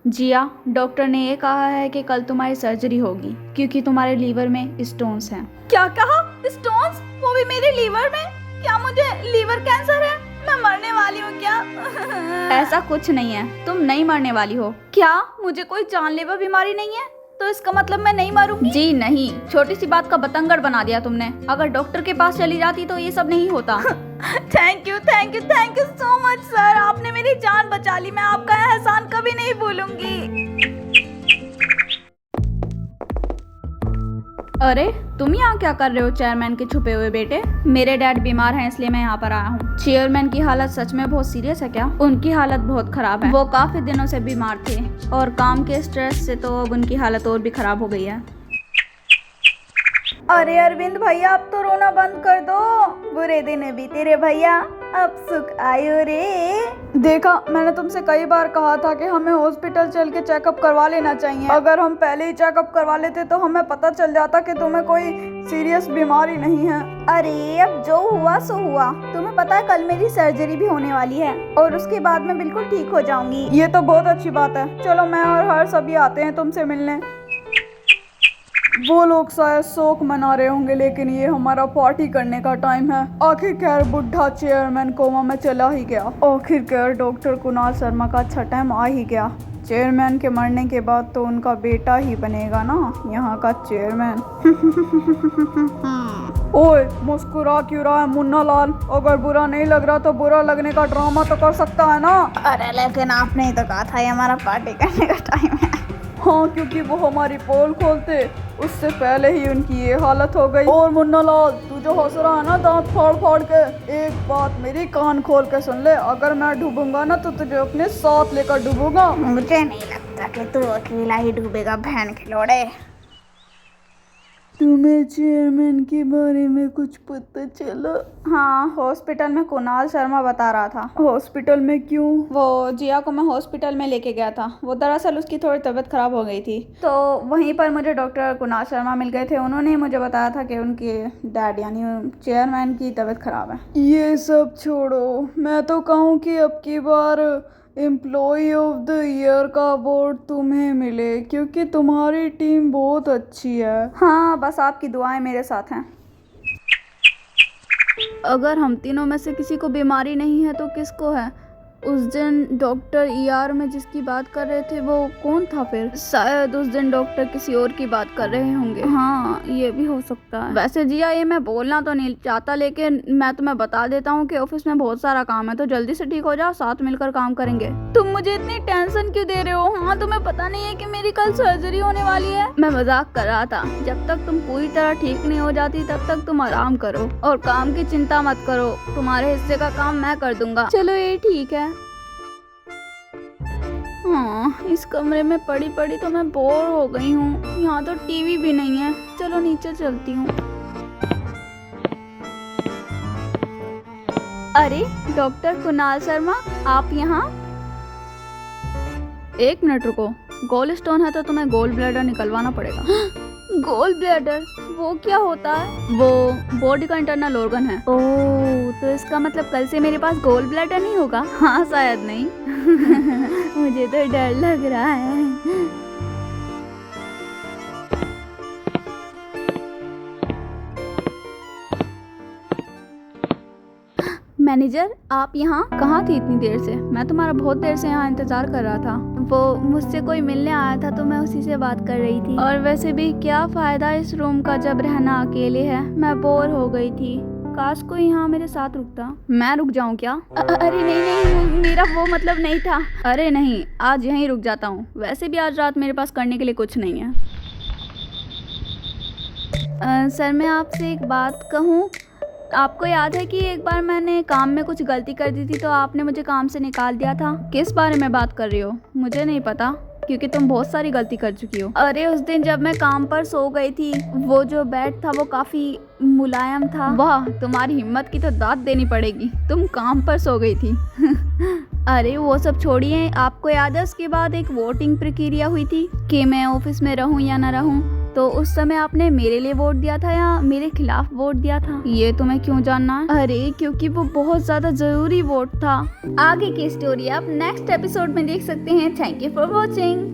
जिया, doctor ने ये कहा है कि कल तुम्हारी सर्जरी होगी क्योंकि तुम्हारे लीवर में स्टोन्स हैं। क्या कहा? स्टोन्स? वो भी मेरे लीवर में? क्या मुझे लीवर कैंसर है? मैं मरने वाली हूँ क्या? ऐसा कुछ नहीं है, तुम नहीं मरने वाली हो। क्या मुझे कोई जानलेवा बीमारी नहीं है? तो इसका मतलब मैं नहीं मरूंगी? जी नहीं, छोटी सी बात का बतंगड़ बना दिया तुमने। अगर डॉक्टर के पास चली जाती तो ये सब नहीं होता। Thank you so much sir, आपने मेरी जान बचा ली। मैं आपका एहसान कभी नहीं भूलूंगी। अरे तुम यहाँ क्या कर रहे हो चेयरमैन के छुपे हुए बेटे? मेरे डैड बीमार हैं इसलिए मैं यहाँ पर आया हूँ। चेयरमैन की हालत सच में बहुत सीरियस है क्या? उनकी हालत बहुत खराब है। वो काफी दिनों से बीमार थे और काम के स्ट्रेस से तो अब उनकी हालत और भी खराब हो गई है। अरे अरविंद भैया, अब तो रोना बंद कर दो। बुरे दिन बीते रे भैया, अब सुख आयो रे। देखा, मैंने तुमसे कई बार कहा था कि हमें हॉस्पिटल चल के चेकअप करवा लेना चाहिए। अगर हम पहले ही चेकअप करवा लेते तो हमें पता चल जाता कि तुम्हें कोई सीरियस बीमारी नहीं है। अरे अब जो हुआ सो हुआ। तुम्हें पता है कल मेरी सर्जरी भी होने वाली है और उसके बाद मैं बिल्कुल ठीक हो जाऊंगी। ये तो बहुत अच्छी बात है। चलो मैं और हर सभी आते हैं तुमसे मिलने। वो लोग शायद शोक मना रहे होंगे, लेकिन ये हमारा पार्टी करने का टाइम है। आखिरकार बुढ़ा चेयरमैन कोमा में चला ही गया। आखिरकार डॉक्टर कुणाल शर्मा का अच्छा टाइम आ ही गया। चेयरमैन के मरने के बाद तो उनका बेटा ही बनेगा ना यहाँ का चेयरमैन। ओए, मुस्कुरा क्यों रहा है मुन्ना लाल? अगर बुरा नहीं लग रहा तो बुरा लगने का ड्रामा तो कर सकता है ना? अरे लेकिन आपने ही तो कहा था ये हमारा पार्टी करने का टाइम है। हाँ, क्योंकि वो हमारी पोल खोलते उससे पहले ही उनकी ये हालत हो गई। और मुन्ना लाल, तू जो हंस रहा है ना दांत फाड़ फाड़ के, एक बात मेरी कान खोल के सुन ले। अगर मैं डूबूंगा ना तो तुझे अपने साथ लेकर डूबूंगा। मुझे नहीं लगता कि तू अकेला ही डूबेगा बहन के लोड़े। तुम्हें चेयरमैन के बारे में कुछ पता चला? हाँ, हॉस्पिटल में कुणाल शर्मा बता रहा था। हॉस्पिटल में क्यों? वो जिया को मैं हॉस्पिटल में लेके गया था। वो दरअसल उसकी थोड़ी तबीयत खराब हो गई थी, तो वहीं पर मुझे डॉक्टर कुणाल शर्मा मिल गए थे। उन्होंने मुझे बताया था कि उनके डैड यानी चेयरमैन की तबीयत खराब है। ये सब छोड़ो, मैं तो कहूँ कि अब की बार एम्प्लॉय ऑफ द ईयर का अवार्ड तुम्हें मिले, क्योंकि तुम्हारी टीम बहुत अच्छी है। हाँ, बस आपकी दुआएं मेरे साथ हैं। अगर हम तीनों में से किसी को बीमारी नहीं है तो किसको है? उस दिन डॉक्टर ईआर में जिसकी बात कर रहे थे वो कौन था फिर? शायद उस दिन डॉक्टर किसी और की बात कर रहे होंगे। हाँ, ये भी हो सकता है। वैसे जिया, ये मैं बोलना तो नहीं चाहता, लेकिन मैं तुम्हें बता देता हूँ कि ऑफिस में बहुत सारा काम है, तो जल्दी से ठीक हो जाओ, साथ मिलकर काम करेंगे। तुम मुझे इतनी टेंशन क्यों दे रहे हो? हाँ, तुम्हें पता नहीं है कि मेरी कल सर्जरी होने वाली है? मैं मजाक कर रहा था। जब तक तुम पूरी तरह ठीक नहीं हो जाती तब तक तुम आराम करो और काम की चिंता मत करो। तुम्हारे हिस्से का काम मैं कर दूंगा। चलो, ये ठीक है। हाँ, इस कमरे में पड़ी पड़ी तो मैं बोर हो गई हूँ। यहाँ तो टीवी भी नहीं है। चलो नीचे चलती हूँ। अरे डॉक्टर कुणाल शर्मा, आप यहाँ? एक मिनट रुको। गोल्ड स्टोन है तो तुम्हें गोल्ड ब्लैडर निकलवाना पड़ेगा। Gold bladder? वो क्या होता है? वो बॉडी का इंटरनल ऑर्गन है। ओह, तो इसका मतलब कल से मेरे पास गोल्ड ब्लैडर नहीं होगा? हाँ, शायद नहीं। मुझे तो डर लग रहा है। मैनेजर, आप यहाँ कहाँ थी इतनी देर से? मैं तुम्हारा बहुत देर से यहाँ इंतजार कर रहा था। वो मुझसे कोई मिलने आया था तो मैं उसी से बात कर रही थी। और वैसे भी क्या फायदा इस रूम का जब रहना अकेले है। मैं बोर हो गई थी। काश कोई यहाँ मेरे साथ रुकता। मैं रुक जाऊँ क्या? अरे नहीं, मेरा वो मतलब नहीं था। अरे नहीं, आज यहीं रुक जाता हूँ। वैसे भी आज रात मेरे पास करने के लिए कुछ नहीं है। सर, मैं आपसे एक बात कहूँ? आपको याद है कि एक बार मैंने काम में कुछ गलती कर दी थी तो आपने मुझे काम से निकाल दिया था? किस बारे में बात कर रही हो? मुझे नहीं पता, क्योंकि तुम बहुत सारी गलती कर चुकी हो। अरे उस दिन जब मैं काम पर सो गई थी, वो जो बेड था वो काफी मुलायम था। वाह, तुम्हारी हिम्मत की तो दाद देनी पड़ेगी। तुम काम पर सो गई थी। अरे वो सब छोड़िए। आपको याद है उसके बाद एक वोटिंग प्रक्रिया हुई थी कि मैं ऑफिस में रहूं या ना रहूं? तो उस समय आपने मेरे लिए वोट दिया था या मेरे खिलाफ वोट दिया था? ये तुम्हें क्यों जानना है? अरे क्योंकि वो बहुत ज्यादा जरूरी वोट था। आगे की स्टोरी आप नेक्स्ट एपिसोड में देख सकते हैं। Thank you for watching.